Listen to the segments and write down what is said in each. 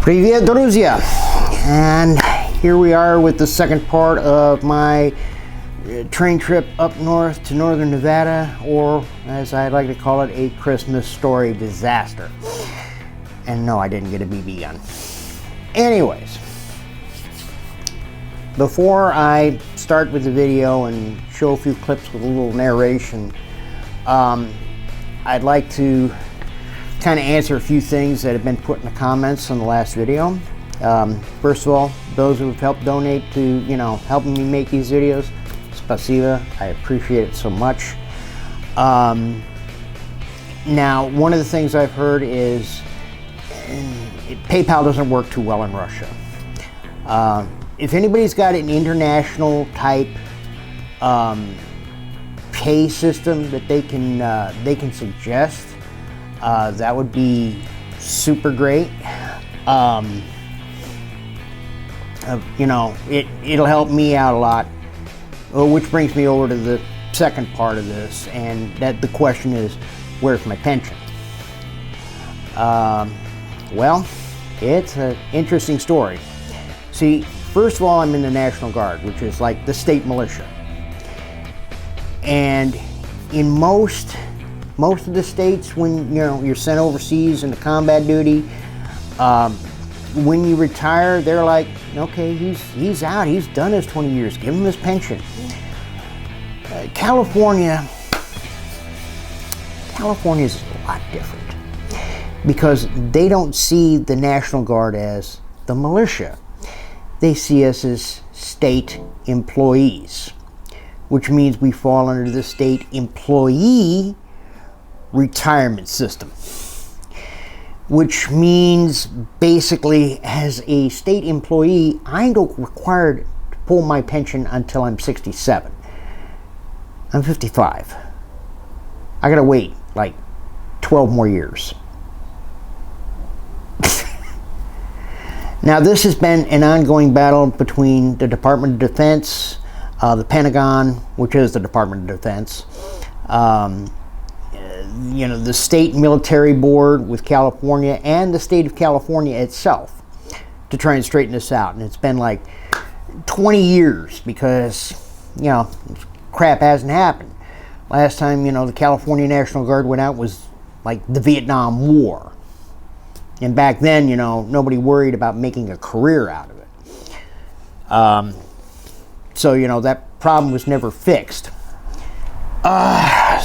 Привет, друзья! And here we are with the second part of my train trip up north to northern Nevada, or as I like to call it, a Christmas story disaster. And no, I didn't get a BB gun. Anyways, before I start with the video and show a few clips with a little narration, I'd like to kind of answer a few things that have been put in the comments on the last video. First of all, those who have helped donate to, helping me make these videos, spasiba, I appreciate it so much. Now, one of the things I've heard is PayPal doesn't work too well in Russia. If anybody's got an international type pay system that they can suggest, that would be super great. It'll help me out a lot. Which brings me over to the second part of this, and that the question is, where's my pension? Well, it's an interesting story. See, first of all, I'm in the National Guard, which is like the state militia. And in most of the states, when you're sent overseas into combat duty, when you retire, they're like, okay, he's out, he's done his 20 years, give him his pension. California is a lot different because they don't see the National Guard as the militia. They see us as state employees, which means we fall under the state employee retirement system, which means basically as a state employee, I ain't required to pull my pension until I'm 67. I'm 55. I gotta wait like 12 more years. Now, this has been an ongoing battle between the Department of Defense, the Pentagon, which is the Department of Defense, the state military board with California, and the state of California itself to try and straighten this out. And it's been like 20 years because, crap hasn't happened. Last time, the California National Guard went out was like the Vietnam War. And back then, nobody worried about making a career out of it. So, that problem was never fixed. The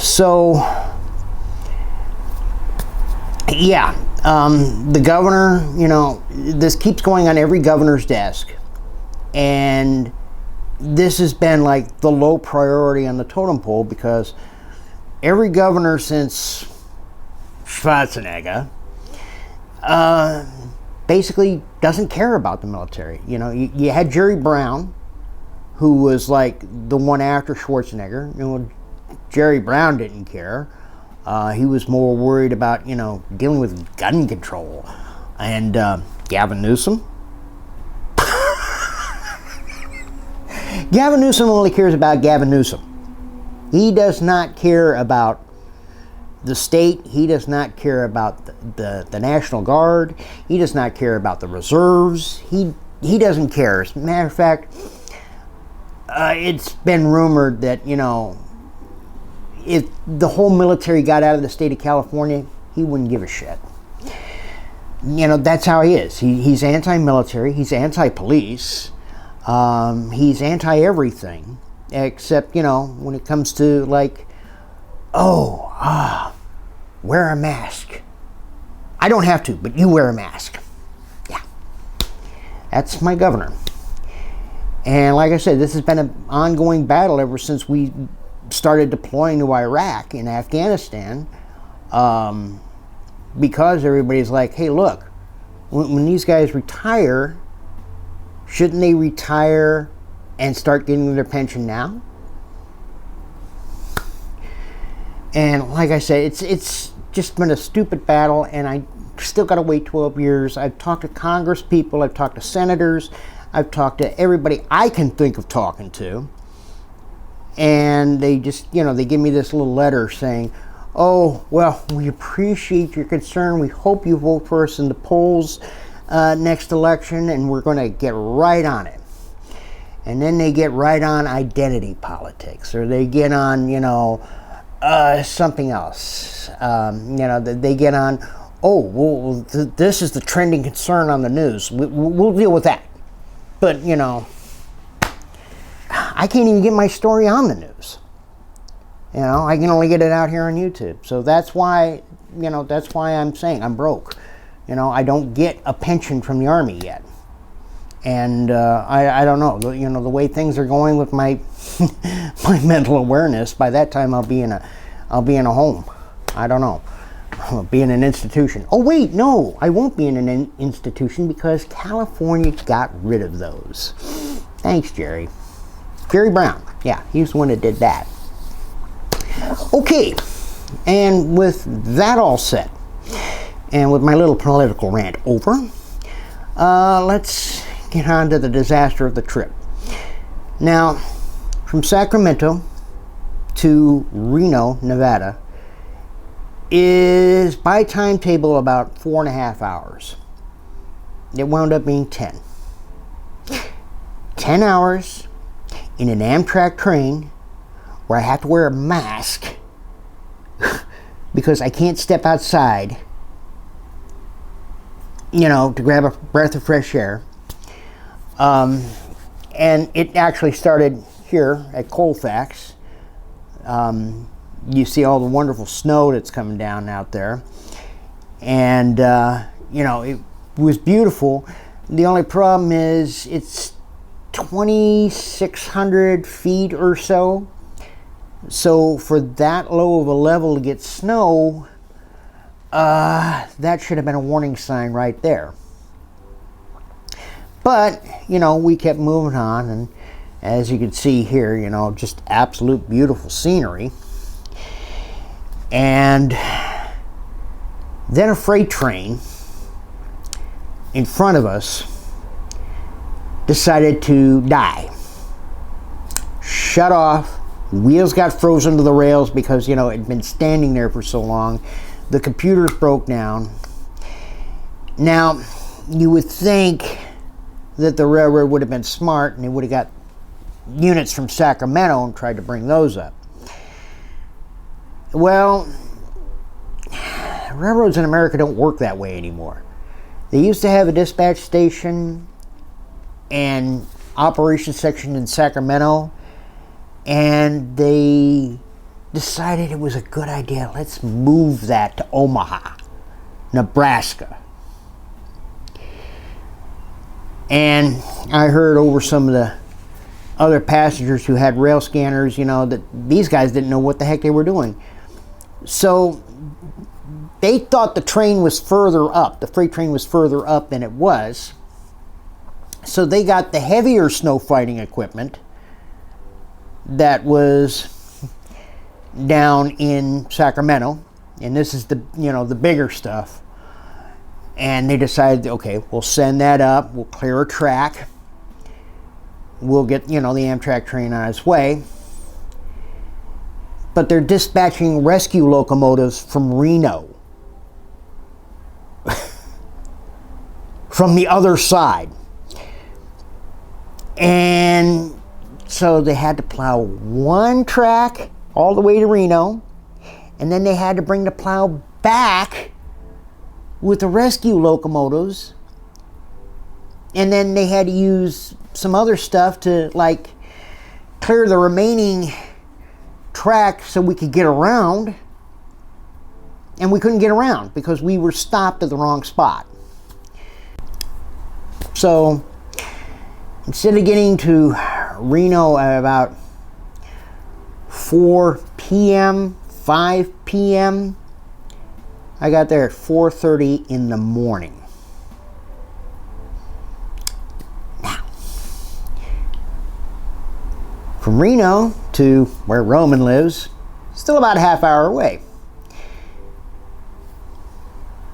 governor, this keeps going on every governor's desk. And this has been like the low priority on the totem pole because every governor since Schwarzenegger basically doesn't care about the military. You had Jerry Brown, who was like the one after Schwarzenegger. Jerry Brown didn't care. He was more worried about, dealing with gun control. And Gavin Newsom. Gavin Newsom only cares about Gavin Newsom. He does not care about the state. He does not care about the National Guard. He does not care about the reserves. He doesn't care. As a matter of fact, it's been rumored that, if the whole military got out of the state of California, he wouldn't give a shit. That's how he is. He's anti-military. He's anti-police. He's anti-everything, except, when it comes to like, wear a mask. I don't have to, but you wear a mask. Yeah. That's my governor. And like I said, this has been an ongoing battle ever since we started deploying to Iraq and Afghanistan, because everybody's like, hey, look, when these guys retire, shouldn't they retire and start getting their pension now? And like I said, it's just been a stupid battle, and I still got to wait 12 years. I've talked to Congress people, I've talked to senators, I've talked to everybody I can think of talking to. And they just, they give me this little letter saying, oh, well, we appreciate your concern. We hope you vote for us in the polls next election, and we're going to get right on it. And then they get right on identity politics, or they get on, something else. They get on, oh, well, this is the trending concern on the news. We'll deal with that. But, I can't even get my story on the news. I can only get it out here on YouTube. So that's why, I'm saying I'm broke. I don't get a pension from the Army yet. And I don't know, the way things are going with my my mental awareness, by that time I'll be in a home. I don't know. I'll be in an institution. Oh wait, no, I won't be in an institution because California got rid of those. Thanks, Jerry. Jerry Brown. Yeah, he's the one that did that. Okay, and with that all set, and with my little political rant over, let's get on to the disaster of the trip. Now, from Sacramento to Reno, Nevada, is by timetable about 4.5 hours. It wound up being 10. 10 hours in an Amtrak train where I have to wear a mask because I can't step outside, to grab a breath of fresh air. And it actually started here at Colfax. You see all the wonderful snow that's coming down out there. And, it was beautiful. The only problem is it's 2,600 feet or so. So for that low of a level to get snow, that should have been a warning sign right there. But, we kept moving on, and as you can see here, just absolute beautiful scenery. And then a freight train in front of us decided to die. Shut off. Wheels got frozen to the rails because, it had been standing there for so long. The computers broke down. Now, you would think that the railroad would have been smart and they would have got units from Sacramento and tried to bring those up. Well, railroads in America don't work that way anymore. They used to have a dispatch station and operations section in Sacramento, and they decided it was a good idea. Let's move that to Omaha, Nebraska. And I heard over some of the other passengers who had rail scanners, that these guys didn't know what the heck they were doing. So they thought the train was further up, the freight train was further up than it was. So they got the heavier snow fighting equipment that was down in Sacramento, and this is the the bigger stuff. And they decided, okay, we'll send that up, we'll clear a track, we'll get the Amtrak train on its way. But they're dispatching rescue locomotives from Reno, from the other side. And so they had to plow one track all the way to Reno, and then they had to bring the plow back with the rescue locomotives, and then they had to use some other stuff to clear the remaining track so we could get around, and we couldn't get around because we were stopped at the wrong spot. So instead of getting to Reno at about 4 p.m., 5 p.m., I got there at 4:30 in the morning. Now, from Reno to where Roman lives, still about a half hour away.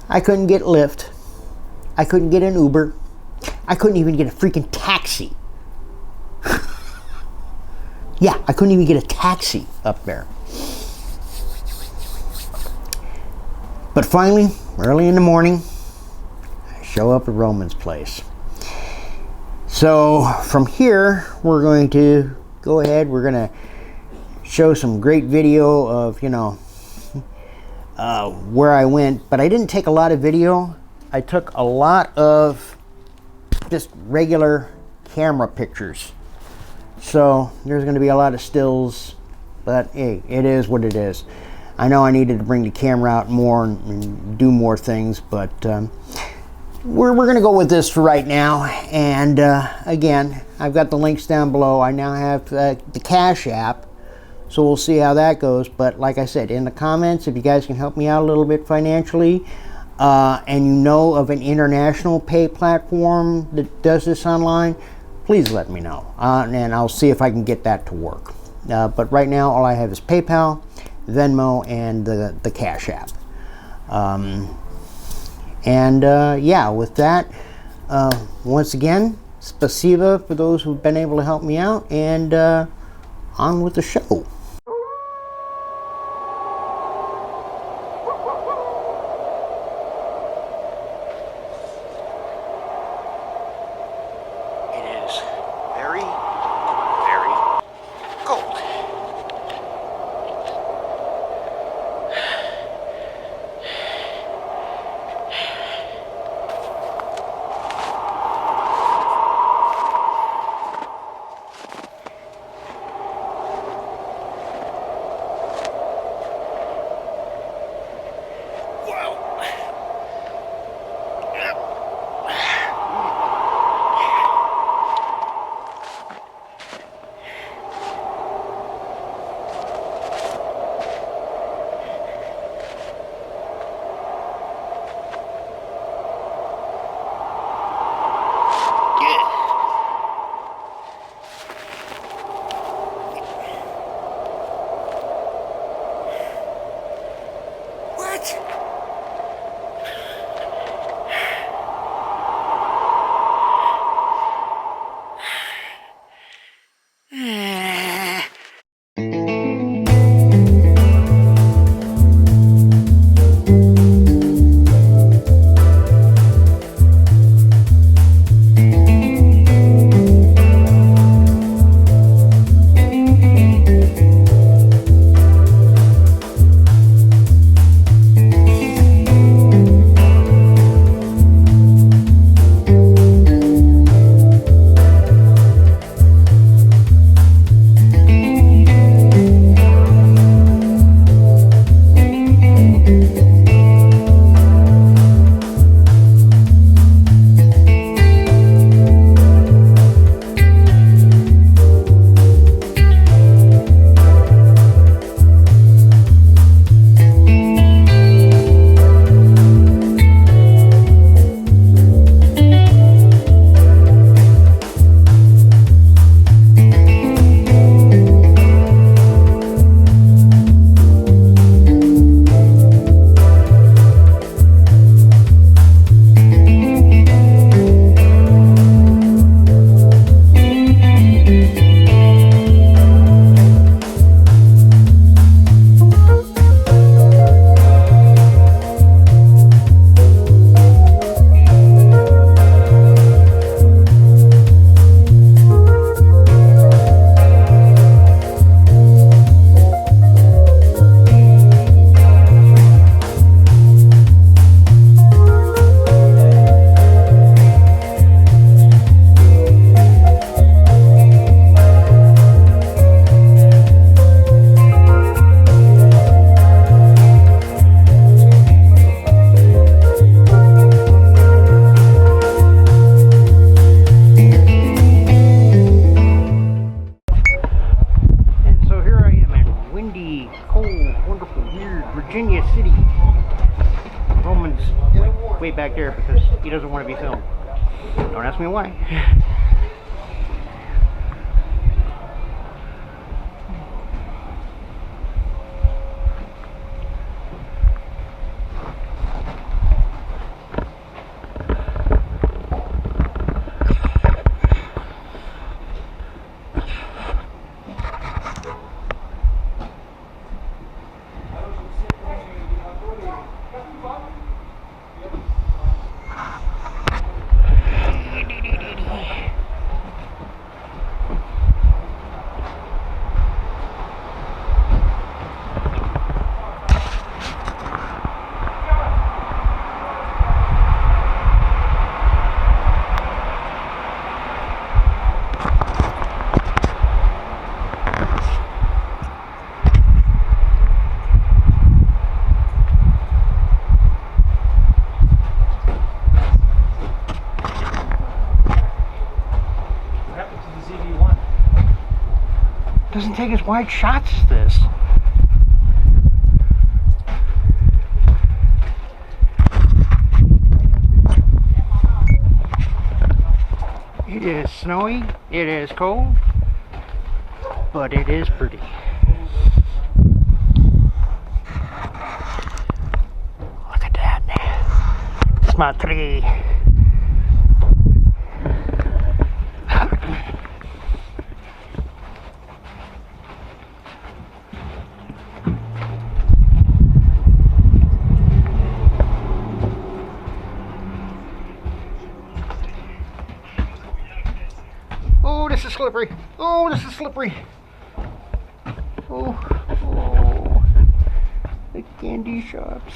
I couldn't get Lyft. I couldn't get an Uber. I couldn't even get a freaking taxi. Yeah, I couldn't even get a taxi up there. But finally, early in the morning, I show up at Roman's place. So from here, we're going to go ahead. We're going to show some great video of, you know, where I went. But I didn't take a lot of video. I took a lot of just regular camera pictures. So there's going to be a lot of stills. But hey, it is what it is. I know I needed to bring the camera out more and do more things. But we're going to go with this for right now. And again, I've got the links down below. I now have the Cash app, so we'll see how that goes. But like I said, in the comments, if you guys can help me out a little bit financially, and you know of an international pay platform that does this online, please let me know, and I'll see if I can get that to work. But right now, all I have is PayPal, Venmo, and the Cash app. Yeah, with that, once again, spasiba for those who've been able to help me out, and on with the show. It is very, very cold. Virginia City. Roman's like way back there because he doesn't want to be filmed. Don't ask me why. Doesn't take as wide shots as this. It is snowy, it is cold, but it is pretty. Look at that. Смотри. Oh, this is slippery. Oh, this is slippery. Oh, oh, the candy shops.